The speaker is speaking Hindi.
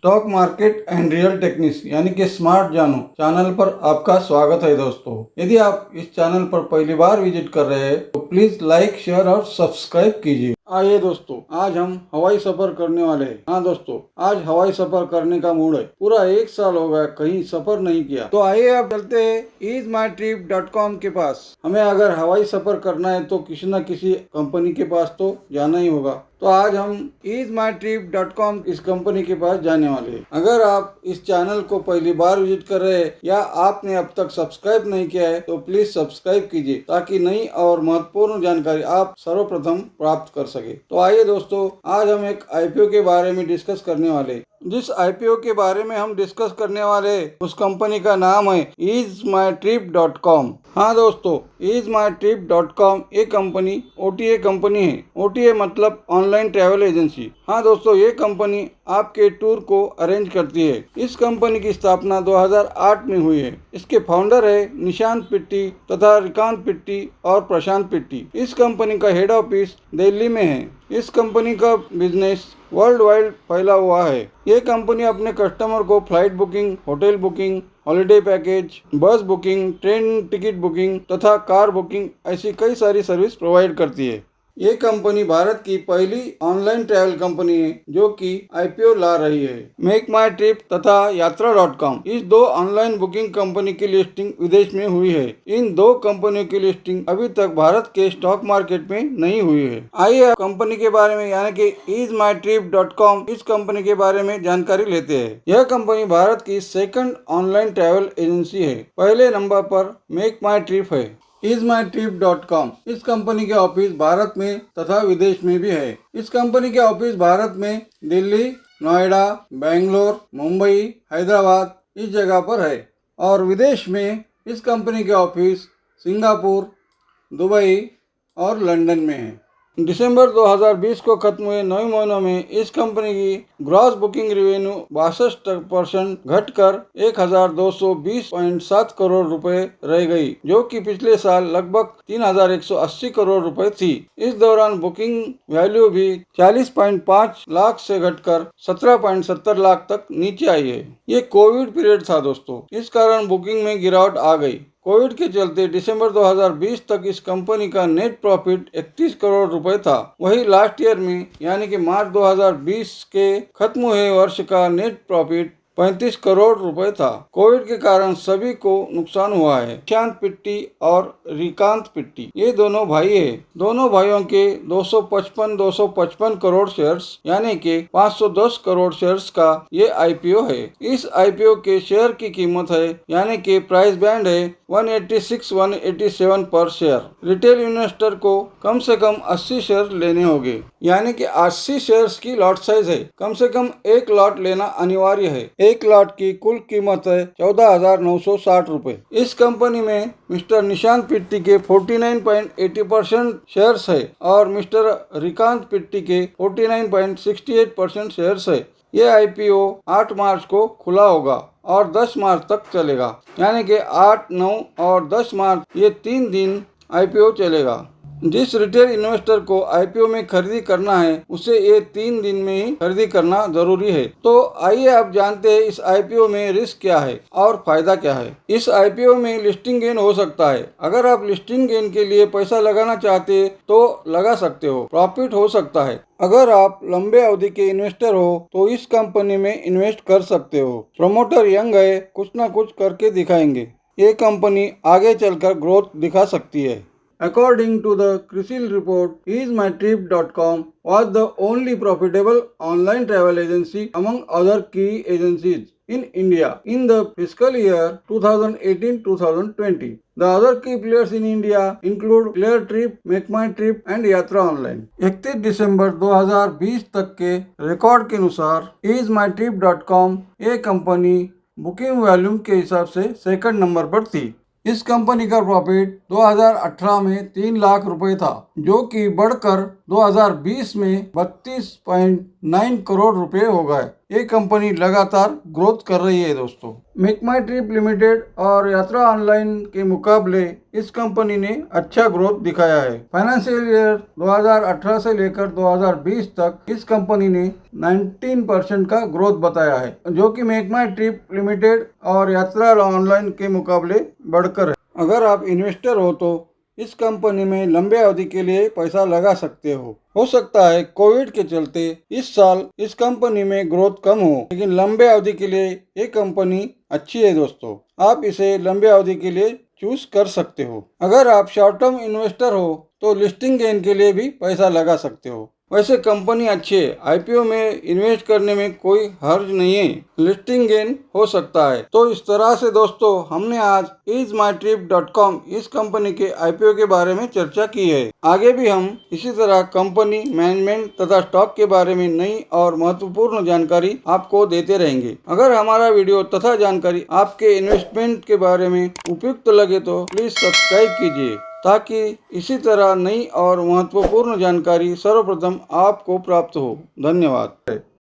Stock market and real techniques यानी कि स्मार्ट जानो चैनल पर आपका स्वागत है दोस्तों। यदि आप इस चैनल पर पहली बार विजिट कर रहे हैं तो प्लीज लाइक, शेयर और सब्सक्राइब कीजिए। आइए दोस्तों, आज हम हवाई सफर करने वाले हैं। हाँ दोस्तों, आज हवाई सफर करने का मूड है। पूरा 1 साल हो गया कहीं सफर नहीं किया, तो आइए आप चलते हैं easemytrip.com के पास। हमें अगर हवाई सफर करना है तो किसी न किसी कंपनी के पास तो जाना ही होगा। तो आज हम easemytrip.com इस कंपनी के पास जाने वाले हैं। अगर आप इस चैनल को पहली बार विजिट कर रहे हैं या आपने अब तक सब्सक्राइब नहीं किया है तो प्लीज सब्सक्राइब कीजिए ताकि नई और महत्वपूर्ण जानकारी आप सर्वप्रथम प्राप्त कर सके। तो आइए दोस्तों, आज हम एक आईपीओ के बारे में डिस्कस करने वाले हैं। जिस आईपीओ के बारे में हम डिस्कस करने वाले उस कंपनी का नाम है easemytrip.com। हाँ दोस्तों, easemytrip.com ये कंपनी OTA कंपनी है। OTA मतलब ऑनलाइन ट्रैवल एजेंसी। हाँ दोस्तों, ये कंपनी आपके टूर को अरेंज करती है। इस कंपनी की स्थापना 2008 में हुई है। इसके फाउंडर है निशांत पिट्टी तथा रिकांत पिट्टी और प्रशांत पिट्टी। इस कंपनी का हेड ऑफिस दिल्ली में है। इस कंपनी का बिजनेस वर्ल्ड वाइड फैला हुआ है। ये कंपनी अपने कस्टमर को flight booking, hotel booking, holiday package, बस बुकिंग, ट्रेन टिकट बुकिंग तथा कार बुकिंग ऐसी कई सारी सर्विस प्रोवाइड करती है। ये कंपनी भारत की पहली ऑनलाइन ट्रैवल कंपनी है जो कि आईपीओ ला रही है। मेक माई ट्रिप तथा यात्रा.com इस दो ऑनलाइन बुकिंग कंपनी की लिस्टिंग विदेश में हुई है। इन दो कंपनियों की लिस्टिंग अभी तक भारत के स्टॉक मार्केट में नहीं हुई है। आइए कंपनी के बारे में यानी कि easemytrip.com इस कंपनी के बारे में जानकारी लेते हैं। यह कंपनी भारत की सेकंड ऑनलाइन ट्रैवल एजेंसी है। पहले नंबर पर मेक माई ट्रिप है। easemytrip.com इस कंपनी के ऑफिस भारत में तथा विदेश में भी है। इस कंपनी के ऑफिस भारत में दिल्ली, नोएडा, बेंगलोर, मुंबई, हैदराबाद इस जगह पर है और विदेश में इस कंपनी के ऑफिस सिंगापुर, दुबई और लंदन में है। दिसंबर 2020 को खत्म हुए 9 महीनों में इस कंपनी की ग्रॉस बुकिंग रेवेन्यू 62% घटकर 1220.7 करोड़ रुपए रह गई, जो कि पिछले साल लगभग 3180 करोड़ रुपए थी। इस दौरान बुकिंग वैल्यू भी 40.5 लाख से घटकर 17.70 लाख तक नीचे आई है। ये कोविड पीरियड था दोस्तों, इस कारण बुकिंग में गिरावट आ गई। कोविड के चलते दिसंबर 2020 तक इस कंपनी का नेट प्रॉफिट 31 करोड़ रुपए था। वही लास्ट ईयर में यानी कि मार्च 2020 के खत्म हुए वर्ष का नेट प्रॉफिट 35 करोड़ रुपए था। कोविड के कारण सभी को नुकसान हुआ है। निशांत पिट्टी और रिकांत पिट्टी ये दोनों भाई है। दोनों भाइयों के 255 करोड़ शेयर्स यानी कि 510 करोड़ शेयर्स का ये आईपीओ है। इस आईपीओ के शेयर की कीमत है यानी कि प्राइस बैंड है 186-187 पर शेयर। रिटेल इन्वेस्टर को कम से कम 80 शेयर लेने होंगे यानी कि 80 शेयर्स की लॉट साइज है। कम से कम एक लॉट लेना अनिवार्य है। एक लॉट की कुल कीमत है 14,960 रुपए। इस कंपनी में मिस्टर निशांत पिट्टी के 49.80% शेयर्स है और मिस्टर रिकांत पिट्टी के 49.68% शेयर्स है। ये आईपीओ 8 मार्च को खुला होगा और 10 मार्च तक चलेगा यानी कि 8, 9 और 10 मार्च ये 3 दिन आईपीओ चलेगा। जिस रिटेल इन्वेस्टर को आईपीओ में खरीदी करना है उसे ये 3 दिन में ही खरीदी करना जरूरी है। तो आइए आप जानते हैं इस आईपीओ में रिस्क क्या है और फायदा क्या है। इस आईपीओ में लिस्टिंग गेन हो सकता है। अगर आप लिस्टिंग गेन के लिए पैसा लगाना चाहते हैं तो लगा सकते हो, प्रॉफिट हो सकता है। अगर आप लंबे अवधि के इन्वेस्टर हो तो इस कंपनी में इन्वेस्ट कर सकते हो। प्रमोटर यंग है, कुछ ना कुछ करके दिखाएंगे। ये कंपनी आगे चलकर ग्रोथ दिखा सकती है। According to the CRISIL report, easemytrip.com was the only profitable online travel agency among other key agencies in India in the fiscal year 2018-2020. The other key players in India include ClearTrip, MakeMyTrip and Yatra Online. 31 दिसंबर 2020 तक के रिकॉर्ड के अनुसार easemytrip.com ये कंपनी बुकिंग वॉल्यूम के हिसाब से सेकंड नंबर पर थी। इस कंपनी का प्रॉफिट 2018 में 3 लाख रुपए था, जो कि बढ़कर 2020 में 32.9 करोड़ रुपए हो गए। ये कंपनी लगातार ग्रोथ कर रही है दोस्तों। मेक माई ट्रिप लिमिटेड और यात्रा ऑनलाइन के मुकाबले इस कंपनी ने अच्छा ग्रोथ दिखाया है। फाइनेंशियल ईयर 2018 से लेकर 2020 तक इस कंपनी ने 19% का ग्रोथ बताया है, जो कि मेक माई ट्रिप लिमिटेड और यात्रा ऑनलाइन के मुकाबले बढ़कर है। अगर आप इन्वेस्टर हो तो इस कंपनी में लंबे अवधि के लिए पैसा लगा सकते हो सकता है कोविड के चलते इस साल इस कंपनी में ग्रोथ कम हो, लेकिन लंबे अवधि के लिए ये कंपनी अच्छी है दोस्तों। आप इसे लंबे अवधि के लिए चूज कर सकते हो। अगर आप शॉर्ट टर्म इन्वेस्टर हो तो लिस्टिंग गेन के लिए भी पैसा लगा सकते हो। वैसे कंपनी अच्छी है, आईपीओ में इन्वेस्ट करने में कोई हर्ज नहीं है, लिस्टिंग गेन हो सकता है। तो इस तरह से दोस्तों हमने आज ismytrip.com इस कंपनी के आईपीओ के बारे में चर्चा की है। आगे भी हम इसी तरह कंपनी मैनेजमेंट तथा स्टॉक के बारे में नई और महत्वपूर्ण जानकारी आपको देते रहेंगे। अगर हमारा वीडियो तथा जानकारी आपके इन्वेस्टमेंट के बारे में उपयुक्त लगे तो प्लीज सब्सक्राइब कीजिए, ताकि इसी तरह नई और महत्वपूर्ण जानकारी सर्वप्रथम आपको प्राप्त हो। धन्यवाद।